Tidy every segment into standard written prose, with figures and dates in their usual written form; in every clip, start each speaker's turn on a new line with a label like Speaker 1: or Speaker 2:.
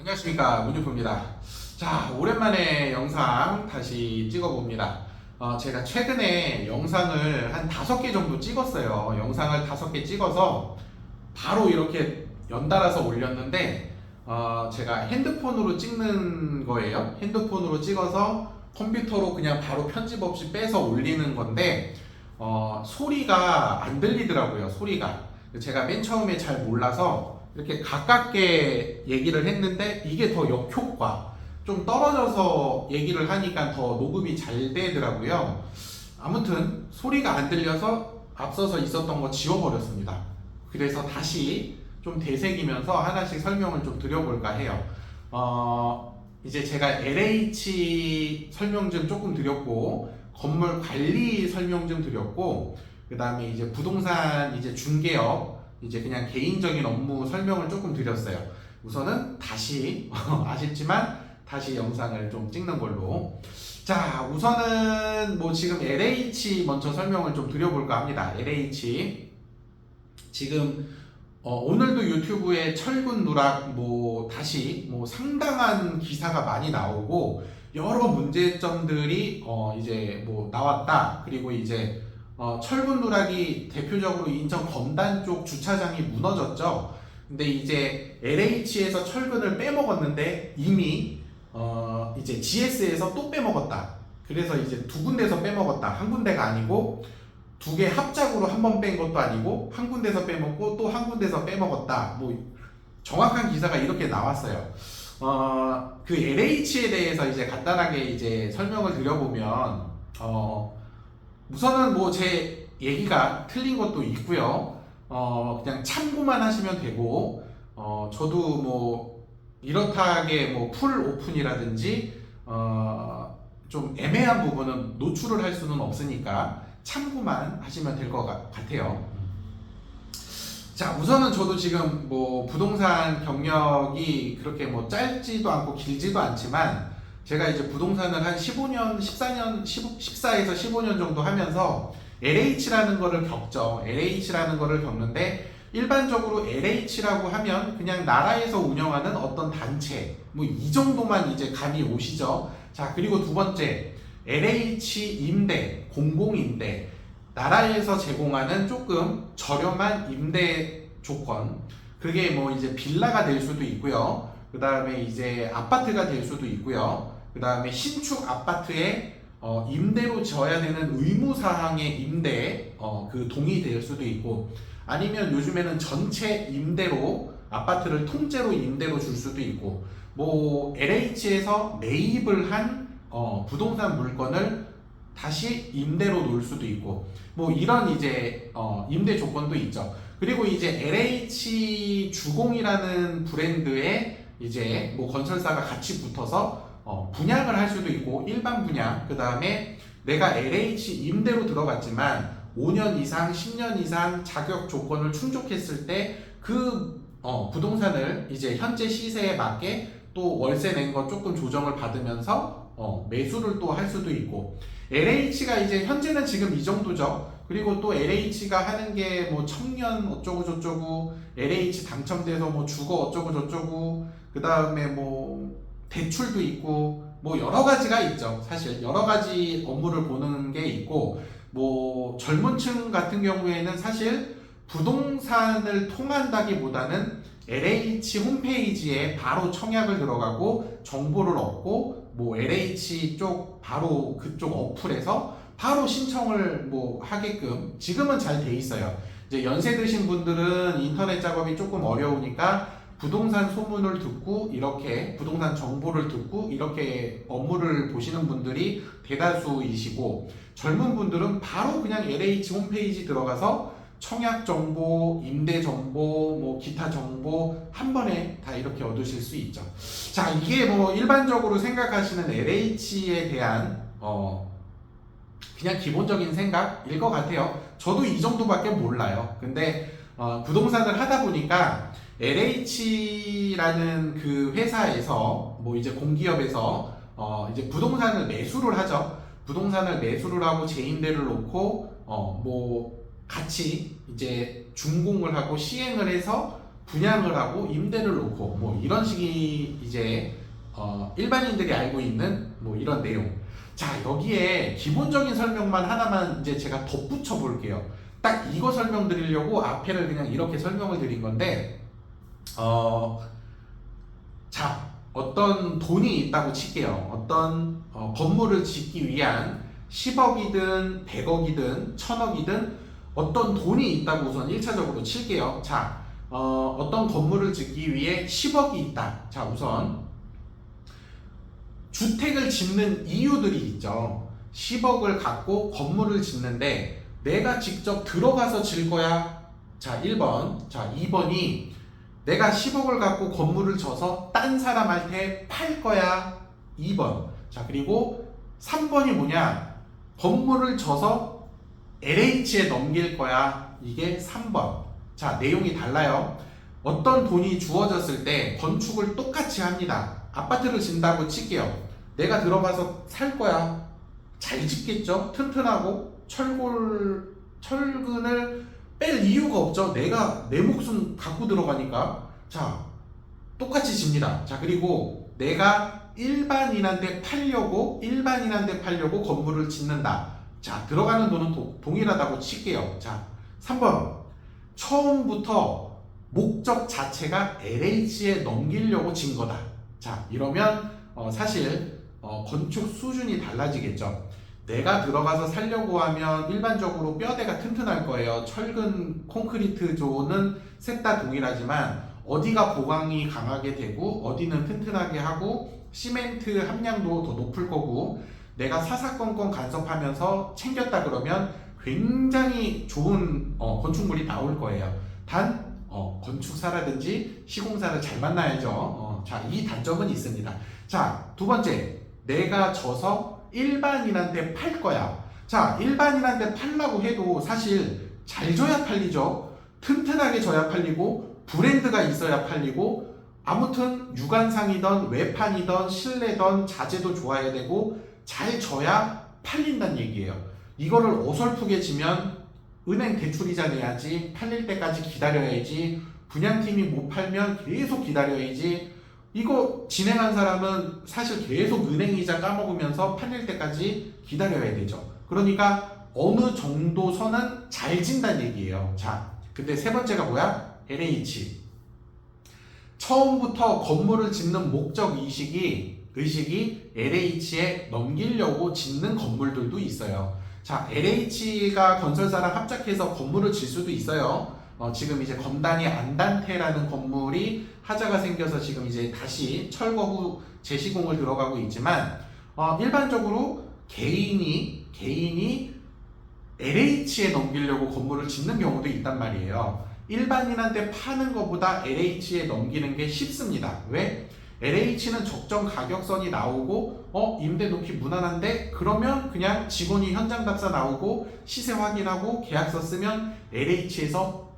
Speaker 1: 안녕하십니까, 문유프입니다. 자, 오랜만에 영상 다시 찍어봅니다. 제가 최근에 영상을 한 5개 정도 찍었어요. 영상을 5개 찍어서 바로 이렇게 연달아서 올렸는데, 제가 핸드폰으로 찍는 거예요. 핸드폰으로 찍어서 컴퓨터로 그냥 바로 편집 없이 빼서 올리는 건데, 소리가 안 들리더라고요. 소리가. 제가 맨 처음에 잘 몰라서 이렇게 가깝게 얘기를 했는데 이게 더 역효과, 좀 떨어져서 얘기를 하니까 더 녹음이 잘 되더라고요. 아무튼 소리가 안 들려서 앞서서 있었던 거 지워버렸습니다. 그래서 다시 좀 되새기면서 하나씩 설명을 좀 드려볼까 해요. 이제 제가 LH 설명 좀 조금 드렸고, 건물 관리 설명 좀 드렸고, 그 다음에 이제 부동산 이제 중개업, 이제 그냥 개인적인 업무 설명을 조금 드렸어요. 우선은 다시 아쉽지만 다시 영상을 좀 찍는 걸로. 자, 우선은 뭐 지금 LH 먼저 설명을 좀 드려볼까 합니다. LH 지금 오늘도 유튜브에 철근 누락 뭐 다시 뭐 상당한 기사가 많이 나오고 여러 문제점들이 이제 뭐 나왔다. 그리고 이제 철근 누락이 대표적으로 인천 검단 쪽 주차장이 무너졌죠. 근데 이제 LH에서 철근을 빼먹었는데 이미 이제 GS에서 또 빼먹었다. 그래서 이제 두 군데서 빼먹었다. 한 군데가 아니고 두 개 합작으로 한 번 뺀 것도 아니고 한 군데서 빼먹고 또 한 군데서 빼먹었다. 뭐 정확한 기사가 이렇게 나왔어요. 그 LH에 대해서 이제 간단하게 이제 설명을 드려보면 우선은 뭐 제 얘기가 틀린 것도 있고요. 그냥 참고만 하시면 되고, 저도 뭐 이렇다하게 뭐 풀 오픈이라든지 좀 애매한 부분은 노출을 할 수는 없으니까 참고만 하시면 될 것 같아요. 자, 우선은 저도 지금 뭐 부동산 경력이 그렇게 뭐 짧지도 않고 길지도 않지만 제가 이제 부동산을 한 15년, 14년, 14에서 15년 정도 하면서 LH라는 거를 겪죠. LH라는 거를 겪는데 일반적으로 LH라고 하면 그냥 나라에서 운영하는 어떤 단체 뭐 이 정도만 이제 감이 오시죠. 자, 그리고 두 번째 LH 임대, 공공임대, 나라에서 제공하는 조금 저렴한 임대 조건, 그게 뭐 이제 빌라가 될 수도 있고요. 그 다음에 이제 아파트가 될 수도 있고요. 그 다음에 신축 아파트에 임대로 져야 되는 의무사항의 임대 그 동의될 수도 있고, 아니면 요즘에는 전체 임대로 아파트를 통째로 임대로 줄 수도 있고, 뭐 LH에서 매입을 한 부동산 물건을 다시 임대로 놓을 수도 있고, 뭐 이런 이제 임대 조건도 있죠. 그리고 이제 LH 주공이라는 브랜드에 이제 뭐 건설사가 같이 붙어서 분양을 할 수도 있고, 일반 분양, 그 다음에 내가 LH 임대로 들어갔지만 5년 이상, 10년 이상 자격 조건을 충족했을 때 그 부동산을 이제 현재 시세에 맞게 또 월세 낸 거 조금 조정을 받으면서 매수를 또 할 수도 있고, LH가 이제 현재는 지금 이 정도죠. 그리고 또 LH가 하는 게 뭐 청년 어쩌고 저쩌고, LH 당첨돼서 뭐 주거 어쩌고 저쩌고, 그 다음에 뭐 대출도 있고, 뭐 여러 가지가 있죠. 사실 여러 가지 업무를 보는 게 있고, 뭐 젊은 층 같은 경우에는 사실 부동산을 통한다기보다는 LH 홈페이지에 바로 청약을 들어가고 정보를 얻고, 뭐 LH 쪽 바로 그쪽 어플에서 바로 신청을 뭐 하게끔 지금은 잘 돼 있어요. 이제 연세 드신 분들은 인터넷 작업이 조금 어려우니까 부동산 소문을 듣고 이렇게 부동산 정보를 듣고 이렇게 업무를 보시는 분들이 대다수이시고, 젊은 분들은 바로 그냥 LH 홈페이지 들어가서 청약 정보, 임대 정보, 뭐 기타 정보 한 번에 다 이렇게 얻으실 수 있죠. 자, 이게 뭐 일반적으로 생각하시는 LH에 대한 그냥 기본적인 생각일 것 같아요. 저도 이 정도밖에 몰라요. 근데 부동산을 하다 보니까 LH라는 그 회사에서 뭐 이제 공기업에서 이제 부동산을 매수를 하죠. 부동산을 매수를 하고 재임대를 놓고 뭐 같이 이제 준공을 하고 시행을 해서 분양을 하고 임대를 놓고 뭐 이런 식이 이제 일반인들이 알고 있는 뭐 이런 내용. 자, 여기에 기본적인 설명만 하나만 이제 제가 덧붙여 볼게요. 딱 이거 설명드리려고 앞에를 그냥 이렇게 설명을 드린 건데, 자, 어떤 돈이 있다고 칠게요. 어떤 건물을 짓기 위한 10억이든 100억이든 1000억이든 어떤 돈이 있다고 우선 1차적으로 칠게요. 자, 어떤 건물을 짓기 위해 10억이 있다. 자, 우선 주택을 짓는 이유들이 있죠. 10억을 갖고 건물을 짓는데 내가 직접 들어가서 질 거야. 자, 1번. 자, 2번이 내가 10억을 갖고 건물을 져서 딴 사람한테 팔 거야. 2번. 자, 그리고 3번이 뭐냐? 건물을 져서 LH에 넘길 거야. 이게 3번. 자, 내용이 달라요. 어떤 돈이 주어졌을 때 건축을 똑같이 합니다. 아파트를 짓는다고 칠게요. 내가 들어가서 살 거야. 잘 짓겠죠? 튼튼하고 철근을 뺄 이유가 없죠. 내가 내 목숨 갖고 들어가니까. 자, 똑같이 집니다. 자, 그리고 내가 일반인한테 팔려고 건물을 짓는다. 자, 들어가는 돈은 동일하다고 칠게요. 자, 3번. 처음부터 목적 자체가 LH에 넘기려고 진 거다. 자, 이러면 사실 건축 수준이 달라지겠죠. 내가 들어가서 살려고 하면 일반적으로 뼈대가 튼튼할 거예요. 철근, 콘크리트 조는 셋 다 동일하지만 어디가 보강이 강하게 되고 어디는 튼튼하게 하고 시멘트 함량도 더 높을 거고 내가 사사건건 간섭하면서 챙겼다 그러면 굉장히 좋은 건축물이 나올 거예요. 단 건축사라든지 시공사를 잘 만나야죠. 자, 이 단점은 있습니다. 자, 두 번째, 내가 져서 일반인한테 팔 거야. 자, 일반인한테 팔라고 해도 사실 잘 져야 팔리죠. 튼튼하게 져야 팔리고 브랜드가 있어야 팔리고 아무튼 유관상이던 외판이던 실내던 자재도 좋아야 되고 잘 져야 팔린다는 얘기예요. 이거를 어설프게 지면 은행 대출이자 내야지, 팔릴 때까지 기다려야지, 분양팀이 못 팔면 계속 기다려야지. 이거 진행한 사람은 사실 계속 은행이자 까먹으면서 팔릴 때까지 기다려야 되죠. 그러니까 어느 정도 선은 잘 진다는 얘기예요. 자, 근데 세 번째가 뭐야? LH. 처음부터 건물을 짓는 목적 의식이 LH에 넘기려고 짓는 건물들도 있어요. 자, LH가 건설사랑 합작해서 건물을 질 수도 있어요. 지금 이제 검단이 안단테라는 건물이 하자가 생겨서 지금 이제 다시 철거 후 재시공을 들어가고 있지만 일반적으로 개인이 LH에 넘기려고 건물을 짓는 경우도 있단 말이에요. 일반인한테 파는 것보다 LH에 넘기는 게 쉽습니다. 왜? LH는 적정 가격선이 나오고 임대 높이 무난한데 그러면 그냥 직원이 현장 답사 나오고 시세 확인하고 계약서 쓰면 LH에서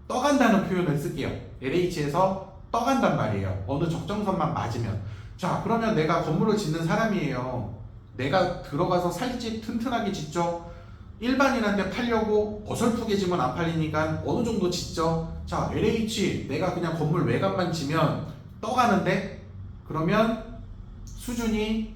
Speaker 1: 떠간다는 표현을 쓸게요. LH에서 떠간단 말이에요. 어느 적정선만 맞으면. 자, 그러면 내가 건물을 짓는 사람이에요. 내가 들어가서 살집 튼튼하게 짓죠. 일반인한테 팔려고 어설프게 지면 안 팔리니까 어느 정도 짓죠. 자, LH 내가 그냥 건물 외관만 지면 떠가는데 그러면 수준이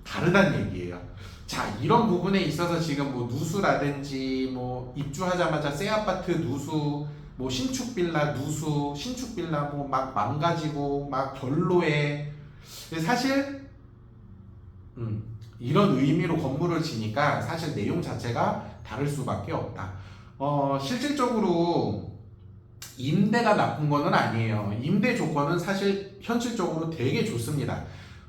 Speaker 1: 다르다는 얘기예요. 자, 이런 부분에 있어서 지금 뭐 누수라든지 뭐 입주하자마자 새 아파트 누수, 뭐 신축 빌라 누수, 신축 빌라 뭐 막 망가지고 막 결로해. 사실 이런 의미로 건물을 지니까 사실 내용 자체가 다를 수밖에 없다. 실질적으로 임대가 나쁜 거는 아니에요. 임대 조건은 사실 현실적으로 되게 좋습니다.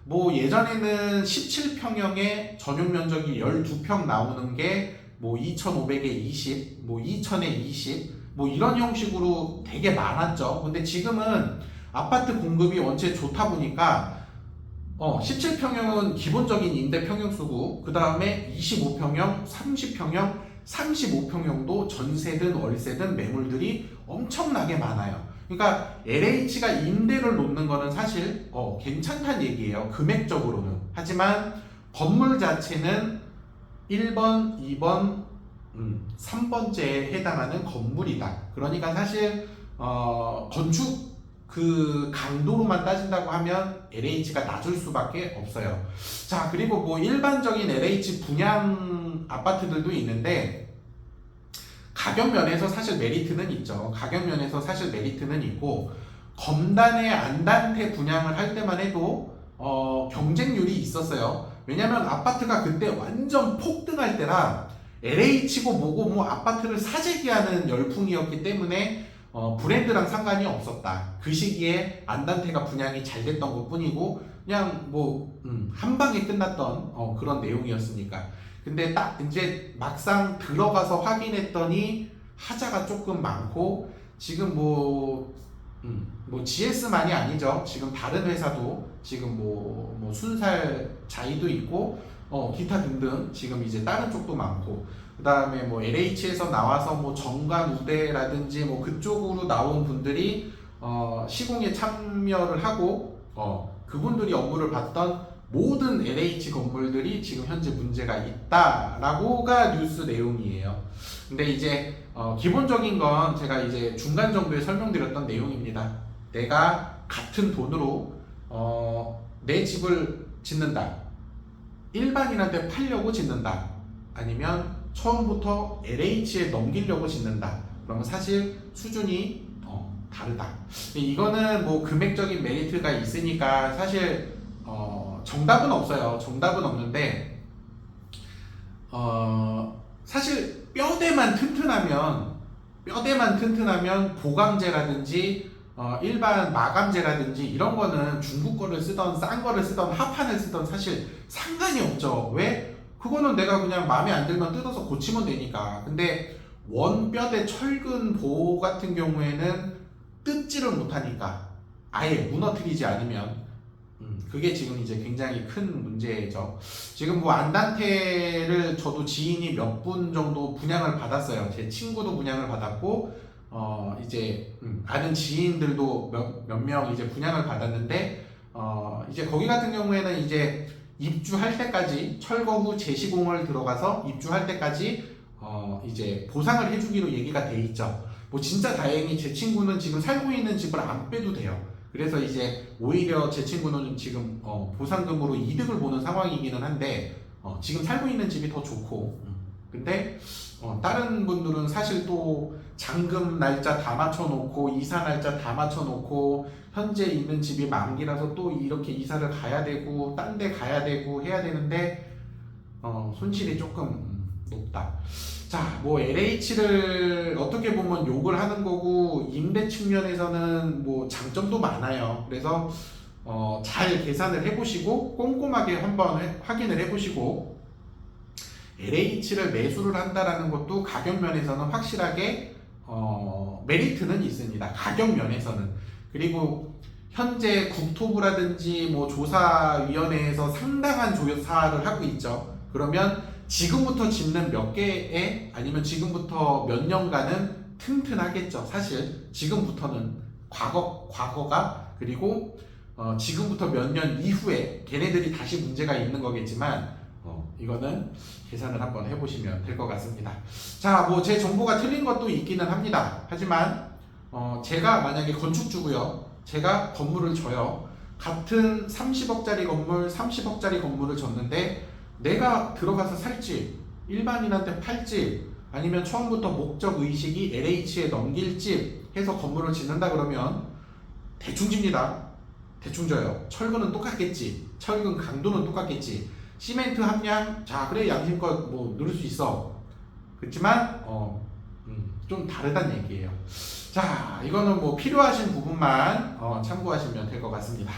Speaker 1: 뭐 예전에는 17평형에 전용 면적이 12평 나오는 게 뭐 2,500에 20, 뭐 2,000에 20, 뭐 이런 형식으로 되게 많았죠. 근데 지금은 아파트 공급이 원체 좋다 보니까 17평형은 기본적인 임대 평형수고 그 다음에 25평형, 30평형, 35평형도 전세든 월세든 매물들이 엄청나게 많아요. 그러니까 LH가 임대를 놓는 거는 사실 괜찮다는 얘기예요. 금액적으로는. 하지만 건물 자체는 1번, 2번 3번째에 해당하는 건물이다. 그러니까 사실 건축 그 강도로만 따진다고 하면 LH가 낮을 수밖에 없어요. 자, 그리고 뭐 일반적인 LH 분양 아파트들도 있는데 가격 면에서 사실 메리트는 있죠. 가격 면에서 사실 메리트는 있고 검단의 안단태 분양을 할 때만 해도 경쟁률이 있었어요. 왜냐면 아파트가 그때 완전 폭등할 때라 LH고 뭐고 뭐 아파트를 사재기하는 열풍이었기 때문에 브랜드랑 상관이 없었다. 그 시기에 안단태가 분양이 잘 됐던 것 뿐이고 그냥 뭐 한 방에 끝났던 그런 내용이었으니까. 근데 딱 이제 막상 들어가서 확인했더니 하자가 조금 많고 지금 뭐 GS만이 아니죠. 지금 다른 회사도 지금 뭐 순살 자이도 있고 기타 등등 지금 이제 다른 쪽도 많고 그 다음에 뭐 LH에서 나와서 뭐 정관 우대라든지 뭐 그쪽으로 나온 분들이 시공에 참여를 하고 그분들이 업무를 봤던 모든 LH 건물들이 지금 현재 문제가 있다라고가 뉴스 내용이에요. 근데 이제 기본적인 건 제가 이제 중간 정도에 설명드렸던 내용입니다. 내가 같은 돈으로 내 집을 짓는다. 일반인한테 팔려고 짓는다. 아니면 처음부터 LH에 넘기려고 짓는다. 그러면 사실 수준이 다르다. 이거는 뭐 금액적인 메리트가 있으니까 사실 정답은 없어요. 정답은 없는데 사실 뼈대만 튼튼하면 보강재라든지 일반 마감재라든지 이런 거는 중국 거를 쓰던 싼 거를 쓰던 하판을 쓰던 사실 상관이 없죠. 왜? 그거는 내가 그냥 마음에 안 들면 뜯어서 고치면 되니까. 근데 원뼈대 철근 보호 같은 경우에는 뜯지를 못하니까 아예 무너뜨리지 않으면 그게 지금 이제 굉장히 큰 문제죠. 지금 뭐 안단태를 저도 지인이 몇 분 정도 분양을 받았어요. 제 친구도 분양을 받았고 이제 아는 지인들도 몇 명 이제 분양을 받았는데 이제 거기 같은 경우에는 이제 입주할 때까지 철거 후 재시공을 들어가서 입주할 때까지 이제 보상을 해주기로 얘기가 돼 있죠. 뭐 진짜 다행히 제 친구는 지금 살고 있는 집을 안 빼도 돼요. 그래서 이제 오히려 제 친구는 지금 보상금으로 이득을 보는 상황이기는 한데 지금 살고 있는 집이 더 좋고 근데 다른 분들은 사실 또 잔금 날짜 다 맞춰놓고 이사 날짜 다 맞춰놓고 현재 있는 집이 만기라서 또 이렇게 이사를 가야 되고 딴 데 가야 되고 해야 되는데 손실이 조금 높다. 자, 뭐 LH를 어떻게 보면 욕을 하는 거고 임대 측면에서는 뭐 장점도 많아요. 그래서 잘 계산을 해보시고 꼼꼼하게 한번 확인을 해보시고 LH를 매수를 한다라는 것도 가격 면에서는 확실하게 메리트는 있습니다. 가격 면에서는. 그리고 현재 국토부라든지 뭐 조사위원회에서 상당한 조사를 하고 있죠. 그러면 지금부터 짓는 몇 개에 아니면 지금부터 몇 년간은 튼튼하겠죠. 사실 지금부터는 과거가 그리고 지금부터 몇 년 이후에 걔네들이 다시 문제가 있는 거겠지만 이거는 계산을 한번 해보시면 될 것 같습니다. 자, 뭐 제 정보가 틀린 것도 있기는 합니다. 하지만 제가 만약에 건축주고요. 제가 건물을 져요. 같은 30억짜리 건물, 30억짜리 건물을 졌는데 내가 들어가서 살지, 일반인한테 팔지, 아니면 처음부터 목적 의식이 LH에 넘길 집 해서 건물을 짓는다 그러면 대충 집니다. 대충 져요. 철근은 똑같겠지. 철근 강도는 똑같겠지. 시멘트 함량, 자 그래 양심껏 뭐 누를 수 있어. 그렇지만 좀 다르단 얘기예요. 자, 이거는 뭐 필요하신 부분만 참고하시면 될 것 같습니다.